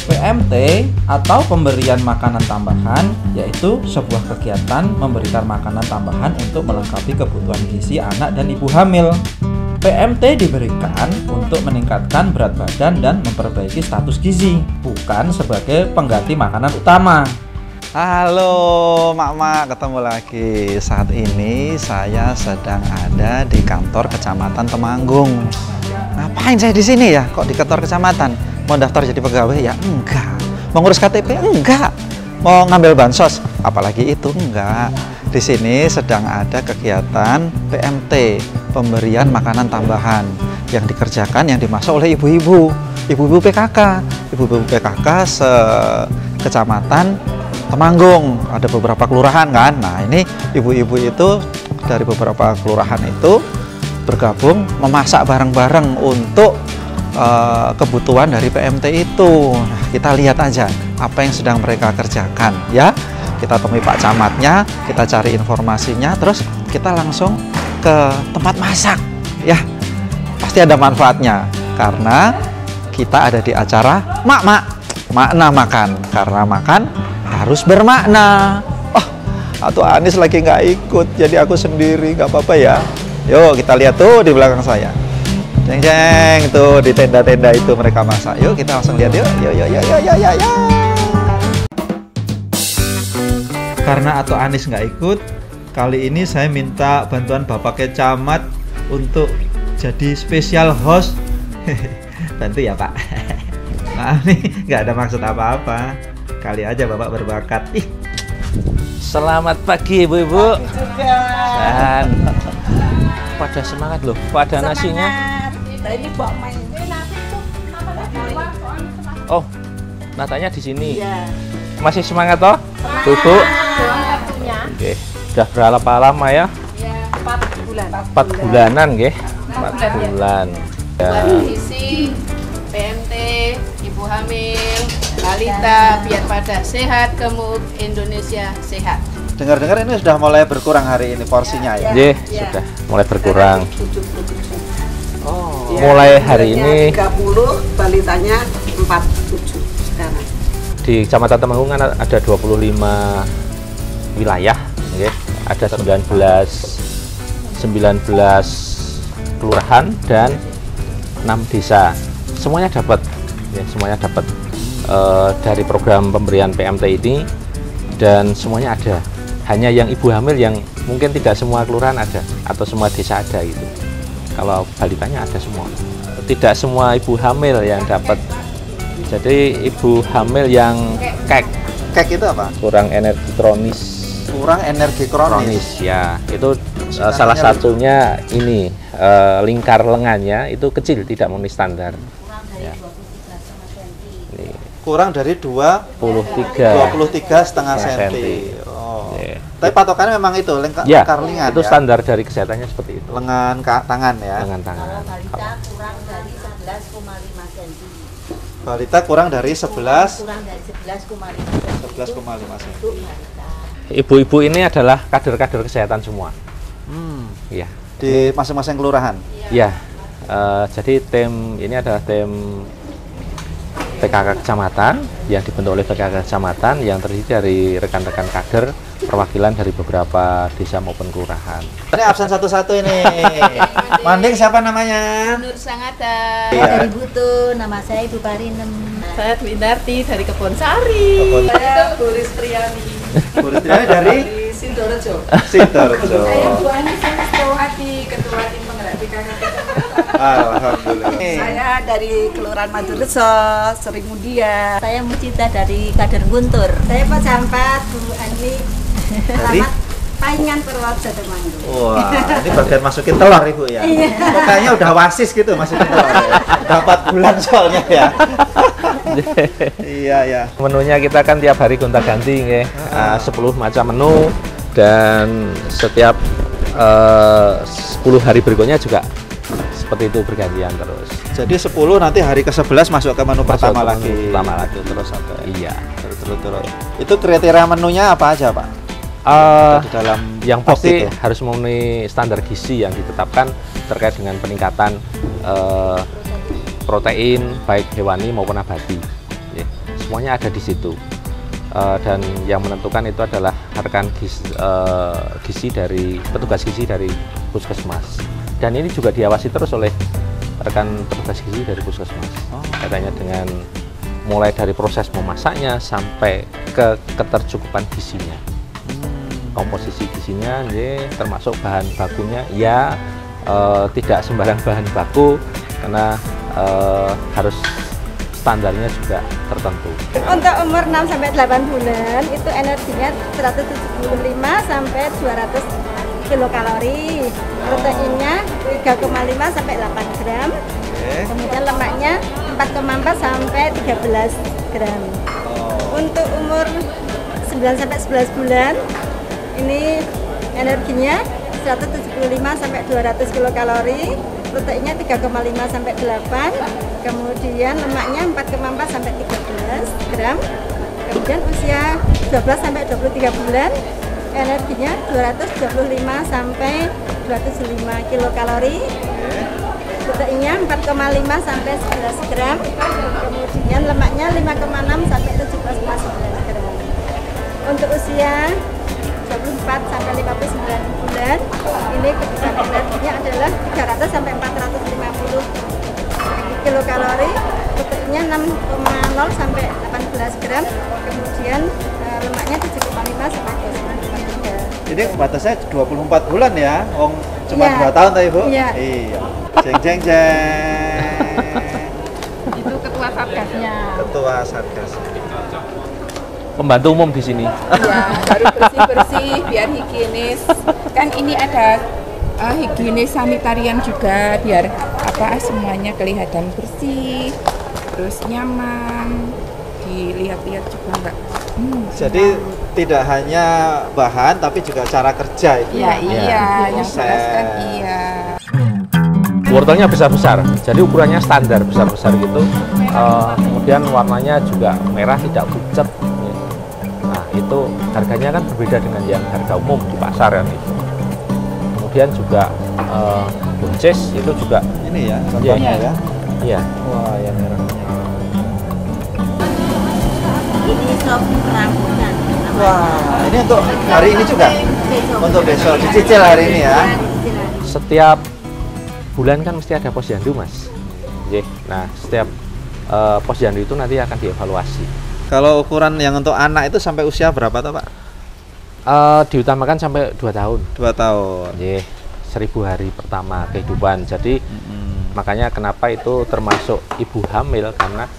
PMT atau pemberian makanan tambahan yaitu sebuah kegiatan memberikan makanan tambahan untuk melengkapi kebutuhan gizi anak dan ibu hamil. PMT diberikan untuk meningkatkan berat badan dan memperbaiki status gizi, bukan sebagai pengganti makanan utama. Halo Mak-mak, ketemu lagi. Saat ini saya sedang ada di kantor Kecamatan Temanggung. Ngapain saya di sini ya? Kok di kantor kecamatan? Mau daftar jadi pegawai ya? Enggak. Mau ngurus KTP? Enggak. Mau ngambil bansos? Apalagi itu? Enggak. Di sini sedang ada kegiatan PMT, pemberian makanan tambahan yang dikerjakan, yang dimasak oleh ibu-ibu PKK. Ibu-ibu PKK se-kecamatan Temanggung. Ada beberapa kelurahan kan. Nah, ini ibu-ibu itu dari beberapa kelurahan itu bergabung memasak bareng-bareng untuk kebutuhan dari PMT itu. Nah, kita lihat aja apa yang sedang mereka kerjakan ya. Kita temui Pak Camatnya, kita cari informasinya, terus kita langsung ke tempat masak ya. Pasti ada manfaatnya karena kita ada di acara makna makan, karena makan harus bermakna. Oh, atau Anis lagi nggak ikut, jadi aku sendiri, nggak apa-apa ya. Yuk kita lihat tuh di belakang saya, jeng tuh di tenda-tenda itu mereka masak. Yuk kita langsung lihat yuk. Karena Atau Anis nggak ikut, kali ini saya minta bantuan Bapak Kecamat untuk jadi spesial host. Bantu ya Pak. Maaf nih, nggak ada maksud apa-apa. Kali aja Bapak berbakat. Selamat pagi ibu-ibu. Dan pada semangat loh, pada nasinya. Oh, natanya di sini. Masih semangat toh? Duduk. Oke, sudah berapa lama ya? 4 bulan. 4 bulanan, nggih. 4 bulan. Ya. Isi PMT, ibu hamil, balita biar pada sehat, gemuk, Indonesia sehat. Dengar-dengar ini sudah mulai berkurang hari ini porsinya ya? Nggih, sudah mulai berkurang. 77. Oh. Mulai hari ini 30, balitanya 47 sekarang. di Kecamatan Temanggung kan ada 25 wilayah, nggih. Ada 19 kelurahan dan 6 desa. Semuanya dapat, ya, semuanya dapat dari program pemberian PMT ini, dan semuanya ada. Hanya yang ibu hamil yang mungkin tidak semua kelurahan ada atau semua desa ada gitu. Kalau balitanya ada semua. Tidak semua ibu hamil yang dapat. Jadi ibu hamil yang Kek itu apa? kurang energi kronis. Kurang energi kronis. Ya, itu salah satunya ini lingkar lengannya itu kecil, tidak memenuhi standar. Ya. Ini, Kurang dari 23,5 cm. Oh. Yeah. Tapi patokannya memang itu lingkar lengan. Itu ya? standar dari kesehatannya seperti itu. Lengan tangan ya. Lengan tangan. Balita kurang dari 11,5 cm. Balita kurang dari 11,5 Kurang dari 11,5 cm. cm. Ibu-ibu ini adalah kader-kader kesehatan semua. Ya. Di masing-masing kelurahan. Ya. Jadi tim ini adalah tim PKK Kecamatan yang dibentuk oleh PKK Kecamatan yang terdiri dari rekan-rekan kader perwakilan dari beberapa desa maupun kelurahan. Ini absen satu-satu ini. Manding siapa namanya? Nur Sangada. Dari Butuh, nama saya Ibu Parinem. Saya Dwindarti dari Kebonsari. Saya Bu Ristriani. Bu Ristriani dari Sindorejo. Sidoarjo. Saya Bu Ani Sanistowati, Ketua Tim Penggerak PKK Kecamatan. Alhamdulillah. Saya dari Kelurahan Madurejo, Seringudia. Saya Mucita dari Kader Guntur. Saya Pak Jampat, Bu Ani, Dari? Paingan Purworejo Temanggung. Wah, ini bagian masukin telur Ibu ya? Kok kayaknya udah wasis gitu masukin telur ya? Udah 4 bulan soalnya ya? Iya ya. Menunya kita kan tiap hari gonta-ganti, nggih. 10 macam menu, dan setiap 10 hari berikutnya juga seperti itu, bergantian terus. Jadi 10 nanti hari ke-11 masuk ke menu pertama lagi. Pertama lagi terus sampai. Iya. Terus. Itu kriteria menunya apa aja, Pak? Di dalam yang pasti itu harus memenuhi standar gizi yang ditetapkan terkait dengan peningkatan protein baik hewani maupun nabati. Ya, semuanya ada di situ. Dan yang menentukan itu adalah rekan gizi dari petugas gizi dari puskesmas. Dan ini juga diawasi terus oleh rekan petugas gizi dari puskesmas. Katanya dengan mulai dari proses memasaknya sampai ke ketercukupan gizinya. Komposisi gizinya, termasuk bahan bakunya, ya tidak sembarang bahan baku karena harus standarnya juga tertentu. Untuk umur 6 sampai 8 bulan itu energinya 175 sampai 200 kilokalori. Proteinnya 3,5 sampai 8 gram. Kemudian lemaknya 4,4 sampai 13 gram. Untuk umur 9 sampai 11 bulan ini energinya 175 sampai 200 kilokalori. Proteinnya 3,5 sampai 8, kemudian lemaknya 4,4 sampai 13 gram. Kemudian usia 12 sampai 23 bulan, energinya 225 sampai 205 kilokalori. Proteinnya 4,5 sampai 11 gram. Kemudian lemaknya 5,6 sampai 17,9 gram. Untuk usia 24 sampai 59 bulan, ini kebutuhan energinya adalah 300 sampai 450 kilokalori, proteinnya 6,0 sampai 18 gram, kemudian lemaknya 7,5 sampai 2,3. Jadi batasnya 24 bulan ya, cuma 2 tahun tadi Bu? Iya. Jeng jeng jeng. Itu ketua satgasnya. Ketua Satgas. Pembantu umum di sini. Ya, harus bersih-bersih biar higienis. Kan ini ada higienis sanitarian juga biar semuanya kelihatan bersih, terus nyaman, dilihat-lihat juga enggak. Jadi tidak hanya bahan tapi juga cara kerja itu. Iya, yang proses. jelas kan iya. Wortelnya besar-besar, jadi ukurannya standar besar-besar gitu. Kemudian warnanya juga merah, tidak pucat. Nah, itu harganya kan berbeda dengan yang harga umum di pasar kan itu. Kemudian juga buncis itu juga Ini ya contohnya ya. Iya. Wah, yang merahnya. Ini sop rambutan. Wah, ini untuk hari ini juga. Besok. Untuk besok dicicil hari ini ya. Setiap bulan kan mesti ada posyandu, Mas. Nah, setiap posyandu itu nanti akan dievaluasi. Kalau ukuran yang untuk anak itu sampai usia berapa tuh Pak? Diutamakan sampai 2 tahun. 2 tahun. 1000 hari pertama kehidupan. Jadi makanya kenapa itu termasuk ibu hamil, karena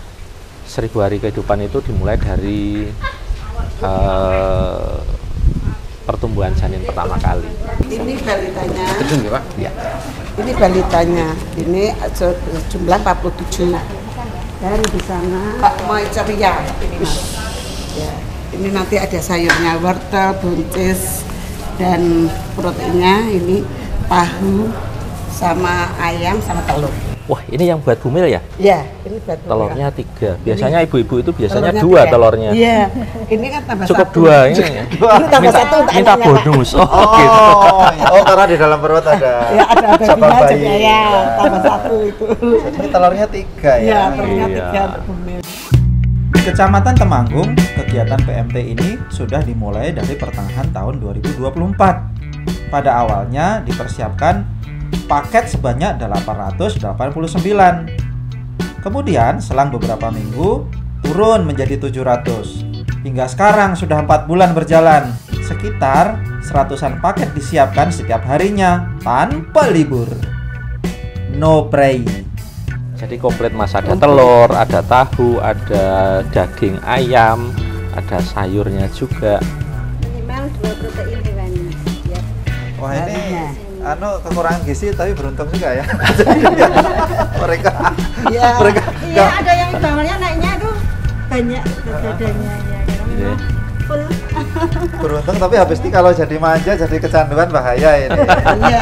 1000 hari kehidupan itu dimulai dari pertumbuhan janin pertama kali. Ini balitanya. Gedung ya Pak? Ya. Ini balitanya. Ini jumlah 47. Dan di sana bakmoy ceria. Ya. Ini nanti ada sayurnya, wortel, buncis, dan proteinnya ini tahu sama ayam sama telur. Wah, ini yang buat bumil ya? Ya, ini buat Telurnya 3. Biasanya ibu-ibu itu biasanya telurnya 2 telurnya. Iya, ini kan tambah Cukup 1. 2 ini. Ini tambah 1 untuk Minta anaknya, Pak. bonus. Oh, gitu. oh karena di dalam perut ada. Ya, ada cabang bayinya bayi. juga ya, tambah 1 itu. Jadi telurnya 3 ya. Ya, telurnya Iya. 3 untuk bumil. Di Kecamatan Temanggung, kegiatan PMT ini sudah dimulai dari pertengahan tahun 2024. Pada awalnya dipersiapkan paket sebanyak 889. Kemudian selang beberapa minggu turun menjadi 700. Hingga sekarang sudah 4 bulan berjalan. Sekitar 100-an paket disiapkan setiap harinya tanpa libur. No pray. Jadi komplit, Mas, ada telur, ada tahu, ada daging ayam, ada sayurnya juga. Minimal 2 protein hewani. Ya. Wah, ini kekurangan gizi tapi beruntung juga ya. mereka Ya. mereka Iya, ada yang bangunnya naiknya tuh banyak dadanya ya. Iya. Full. beruntung tapi habis ini kalau jadi manja jadi kecanduan bahaya ini. Iya.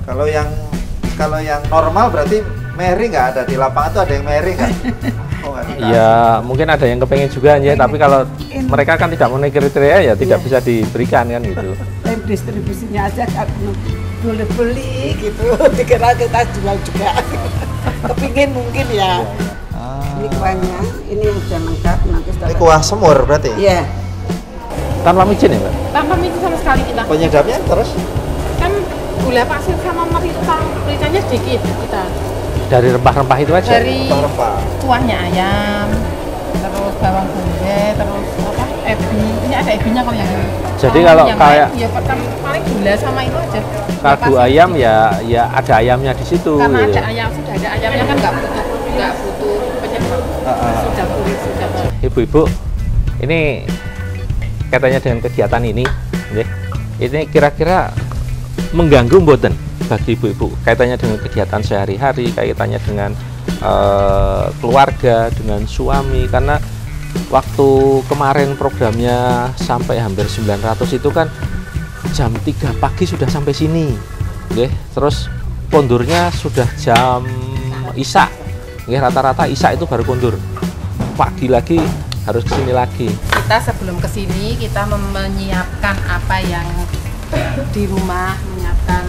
Kalau yang normal berarti Mary nggak ada di lapangan tuh, ada yang Mary nggak? Oh, nggak dikasih. Ya, mungkin ada yang kepengen juga ya, tapi kalau mereka kan tidak memenuhi kriteria ya tidak bisa diberikan kan gitu. Distribusinya aja kan boleh beli gitu. Dikira kita jual juga. Kepingin mungkin ya. Ini kuahnya, ini yang sudah lengkap. Nanti Ini kuah semur berarti? Iya. Tanpa micin ya, Mbak? Tanpa micin sama sekali kita. Penyedapnya terus? Kan gula pasir sama mericanya sedikit kita. Dari rempah-rempah itu aja? Dari Rempah-rempah. kuahnya ayam, terus bawang bombay, terus apa? Ebi. Ini ada ebinya kalau yang ini. Jadi kalau yang kayak lain, ya paling gula sama itu aja. Gula kaldu pasir ayam sedikit. ya ada ayamnya di situ. Karena gitu. ada ayam, sudah ada ayamnya kan nggak butuh penyedap. Sudah gurih, sudah. Ibu-ibu, ini katanya dengan kegiatan ini, ini kira-kira mengganggu mboten bagi ibu-ibu? Kaitannya dengan kegiatan sehari-hari, kaitannya dengan keluarga, dengan suami, karena waktu kemarin programnya sampai hampir 900 itu kan jam 3 pagi sudah sampai sini, terus kondurnya sudah jam isya, rata-rata isya itu baru kondur, pagi lagi harus kesini lagi. Kita sebelum kesini kita menyiapkan apa yang di rumah, menyiapkan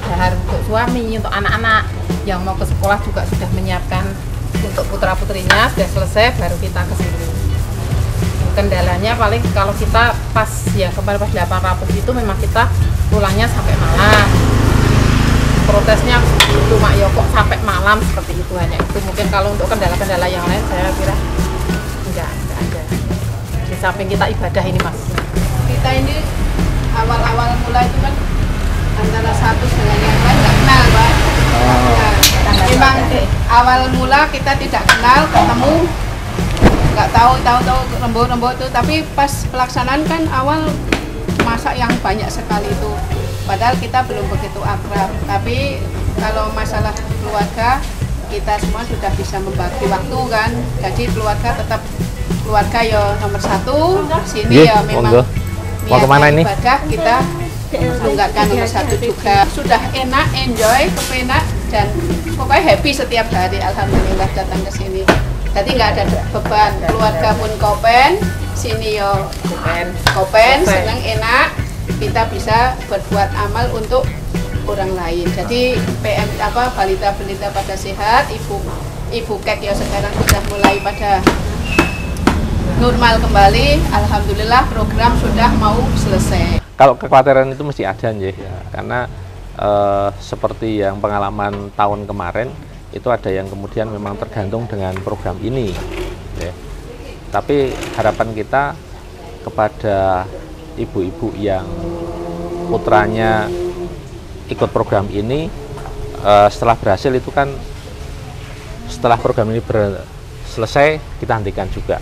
dahar untuk suami, untuk anak-anak yang mau ke sekolah juga sudah menyiapkan untuk putra-putrinya, sudah selesai baru kita kesini. Kendalanya paling kalau kita pas ya kemarin pas 800 itu memang kita pulangnya sampai malam. Protesnya cuma ya kok sampai malam seperti itu, hanya itu. Mungkin kalau untuk kendala-kendala yang lain saya kira enggak ada. Di samping kita ibadah ini Mas. Kita ini awal-awal mulai itu kan antara satu dengan yang lain nggak kenal Pak. Memang awal mula kita tidak kenal, ketemu nggak tahu rembo-rembo itu, tapi pas pelaksanaan kan awal masak yang banyak sekali itu. Padahal kita belum begitu akrab, tapi kalau masalah keluarga kita semua sudah bisa membagi waktu kan. Jadi keluarga tetap keluarga ya nomor satu. Sini ya memang mau kemana ini? Ibadah kita melunggakkan nomor satu juga. Sudah enak, enjoy, kepenak dan pokoknya happy setiap hari. Alhamdulillah datang ke sini. Jadi nggak ada beban. Keluarga pun kopen, sini yo kopen, senang enak. Kita bisa berbuat amal untuk orang lain. Jadi balita-balita pada sehat, ibu kek ya sekarang sudah mulai pada normal kembali. Alhamdulillah program sudah mau selesai. Kalau kekhawatiran itu mesti ada ya, karena seperti yang pengalaman tahun kemarin itu ada yang kemudian memang tergantung dengan program ini. Ya. Tapi harapan kita kepada ibu-ibu yang putranya ikut program ini, setelah berhasil itu kan setelah program ini selesai kita hentikan juga.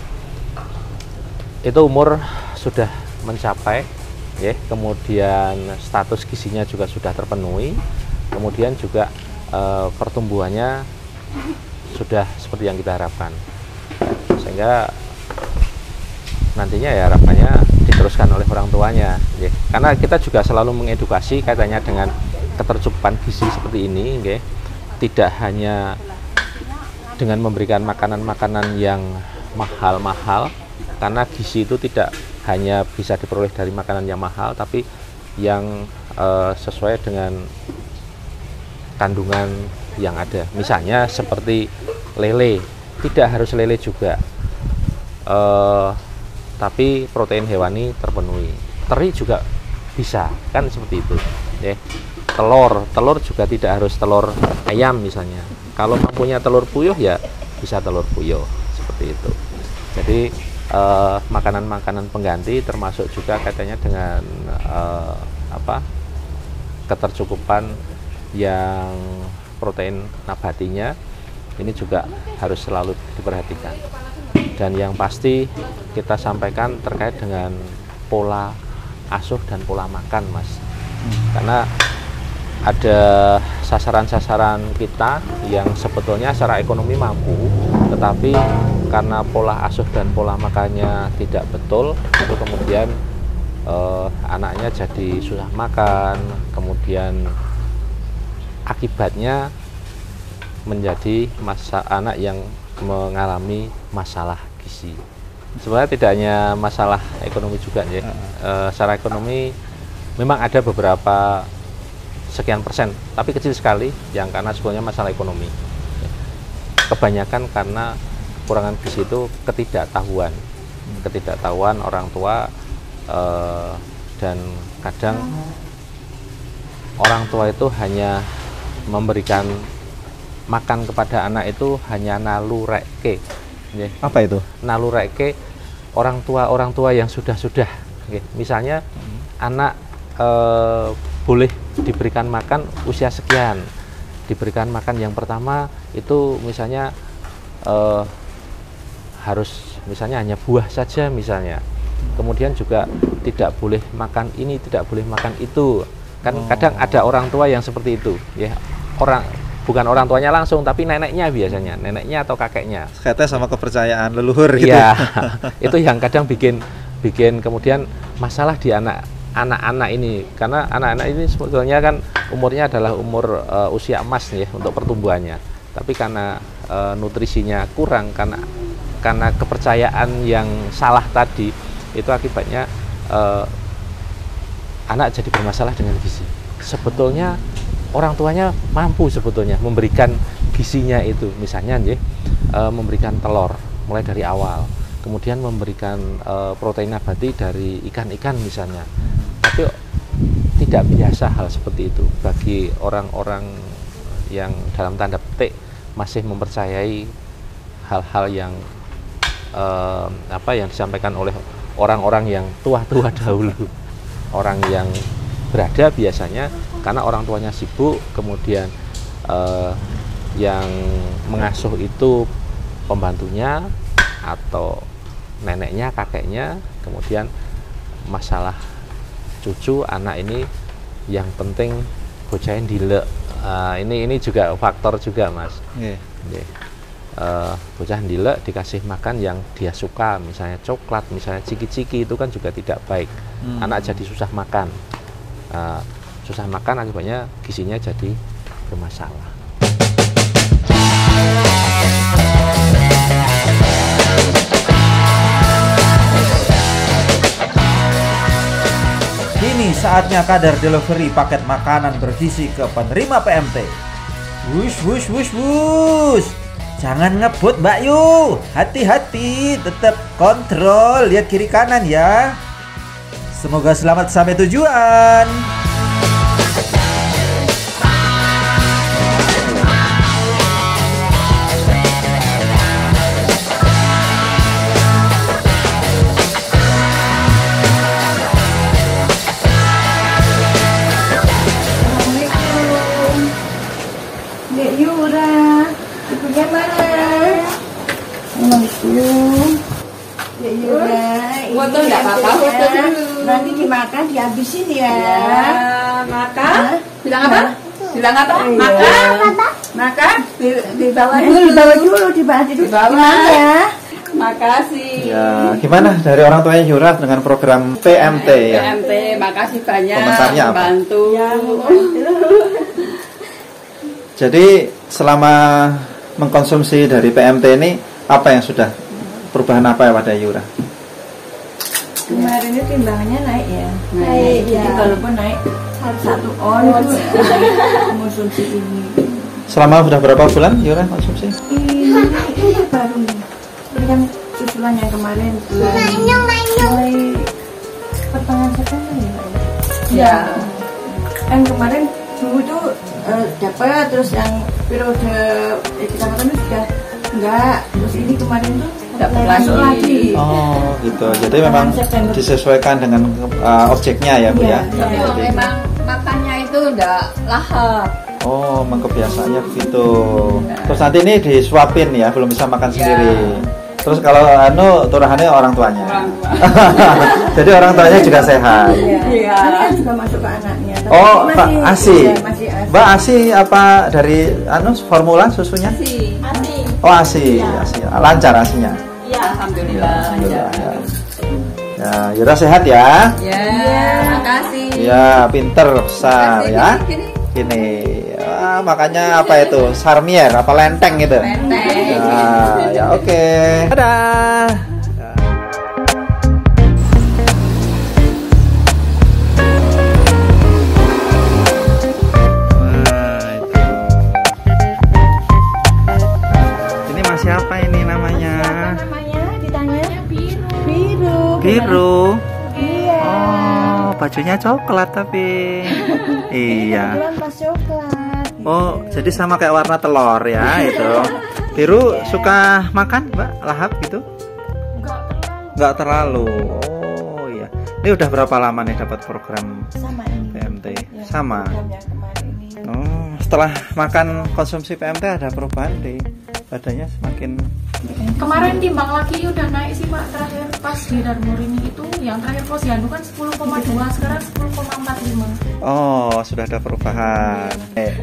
Itu umur sudah mencapai, ya, kemudian status gizinya juga sudah terpenuhi, kemudian juga pertumbuhannya sudah seperti yang kita harapkan, sehingga nantinya ya harapannya diteruskan oleh orang tuanya, ya. Karena kita juga selalu mengedukasi kaitannya dengan ketercukupan gizi seperti ini, ya. Tidak hanya dengan memberikan makanan-makanan yang mahal-mahal, karena gizi itu tidak hanya bisa diperoleh dari makanan yang mahal, tapi yang sesuai dengan kandungan yang ada. Misalnya seperti lele, tidak harus lele juga, tapi protein hewani terpenuhi. Teri juga bisa, kan seperti itu, ya. Telur juga tidak harus telur ayam misalnya. Kalau mempunyai telur puyuh ya bisa telur puyuh, seperti itu. Jadi makanan-makanan pengganti termasuk juga katanya dengan ketercukupan yang protein nabatinya ini juga harus selalu diperhatikan. Dan yang pasti kita sampaikan terkait dengan pola asuh dan pola makan, Mas. Karena ada sasaran-sasaran kita yang sebetulnya secara ekonomi mampu, tetapi karena pola asuh dan pola makannya tidak betul, itu kemudian anaknya jadi susah makan, kemudian akibatnya menjadi anak yang mengalami masalah gizi. Sebenarnya tidak hanya masalah ekonomi juga, ya. Secara ekonomi memang ada beberapa sekian persen, tapi kecil sekali yang karena sebetulnya masalah ekonomi. Kebanyakan karena kekurangan gizi itu ketidaktahuan orang tua, dan kadang orang tua itu hanya memberikan makan kepada anak itu hanya nalureke. Apa itu? Nalureke orang tua yang sudah. Misalnya anak boleh diberikan makan usia sekian, diberikan makan yang pertama itu misalnya harus misalnya hanya buah saja misalnya, kemudian juga tidak boleh makan ini, tidak boleh makan itu kan. Kadang ada orang tua yang seperti itu ya, bukan orang tuanya langsung tapi neneknya, biasanya neneknya atau kakeknya, kaitannya sama kepercayaan leluhur gitu. Iya. Itu yang kadang bikin kemudian masalah di anak-anak ini, karena anak-anak ini sebetulnya kan umurnya adalah umur usia emas ya untuk pertumbuhannya, tapi karena nutrisinya kurang, karena kepercayaan yang salah tadi, itu akibatnya anak jadi bermasalah dengan gizi. Sebetulnya orang tuanya mampu sebetulnya memberikan gizinya itu, misalnya memberikan telur mulai dari awal, kemudian memberikan protein nabati dari ikan-ikan misalnya, tapi tidak biasa hal seperti itu bagi orang-orang yang dalam tanda petik masih mempercayai hal-hal yang yang disampaikan oleh orang-orang yang tua-tua dahulu, orang yang berada biasanya karena orang tuanya sibuk, kemudian yang mengasuh itu pembantunya atau neneknya, kakeknya, kemudian masalah cucu anak ini yang penting bocahin dilek. Ini juga faktor juga, Mas. Bocah dilek dikasih makan yang dia suka, misalnya coklat, misalnya ciki-ciki, itu kan juga tidak baik. Anak jadi susah makan, akibatnya gizinya jadi bermasalah. Kini saatnya Kadar delivery paket makanan bergizi ke penerima PMT. Wush wush wush wush. Jangan ngebut Mbak Yu. Hati-hati, tetap kontrol, lihat kiri kanan ya. Semoga selamat sampai tujuan. Foto enggak apa-apa, foto dulu. Nanti dimakan, dihabisin ya. Makan. Bilang apa? Bilang apa? Iya. Makan. Makan. Dibawa dulu, dibahas dulu. Dibawa. Ya. Makasih. Ya, gimana dari orang tuanya Yura dengan program PMT ya? PMT, makasih banyak. Komentarnya apa? Membantu. Ya, Jadi selama mengkonsumsi dari PMT ini, apa yang sudah perubahan apa ya pada Yura? Kemarin itu timbangannya naik ya. Naik, Jadi ya. walaupun naik 1 on itu konsumsi ini. Selama sudah berapa bulan Yura konsumsi? Ini baru nih. Yang susulan yang kemarin mulai pertengahan September ya. Ya. Yang kemarin dulu tuh dapat, terus yang periode kita makan itu sudah enggak, terus ini kemarin tuh Dapat langsung lagi. Oh gitu, jadi memang disesuaikan dengan objeknya ya Bu ya? Tapi memang makannya itu udah lahap. Oh, memang kebiasaannya begitu. Terus nanti ini disuapin ya, belum bisa makan sendiri. Terus kalau turahannya orang tuanya. Jadi orang tuanya juga sehat. Iya. Ini kan juga masuk ke anaknya. Tapi Oh, masih, Pak ASI. iya, masih ASI. Mbak ASI apa dari formula susunya? Sih. Oh, ASI. ASI. Lancar ASInya. Iya, alhamdulillah. Alhamdulillah. Ya, Yura sehat ya. Ya, makasih. Ya, pinter besar ya. Gini. Ini makanya apa itu? Sarmier apa lenteng gitu? Lenteng. Ya oke. Dadah. bajunya coklat tapi iya. Pas coklat. Oh, jadi sama kayak warna telur ya itu. Biru suka makan, Mbak, lahap gitu? Enggak terlalu. Oh iya. Ini udah berapa lama nih dapat program Sama ini. PMT? Ya, Sama. program yang kemarin ini. Oh, setelah makan konsumsi PMT ada perubahan di badannya semakin. Kemarin timbang lagi udah naik sih Pak, terakhir pas di Darmurini itu yang terakhir posyandu kan 10,2, sekarang 10,45. Oh, sudah ada perubahan.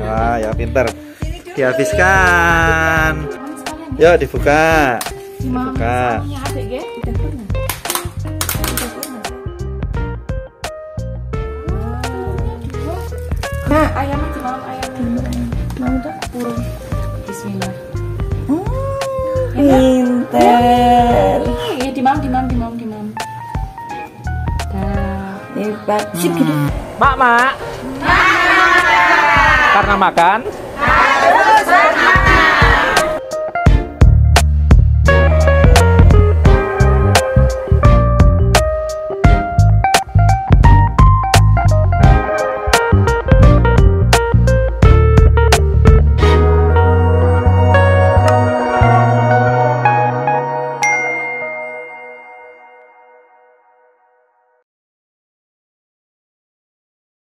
Wah, ya pinter. Dihabiskan. Yuk dibuka. Dibuka. Nah, ayamnya di malam ayam dulu. Mau tuh burung. Bismillah. Pinter. Iya, di malam. Hebat. Sip gitu. Mak. Karena makan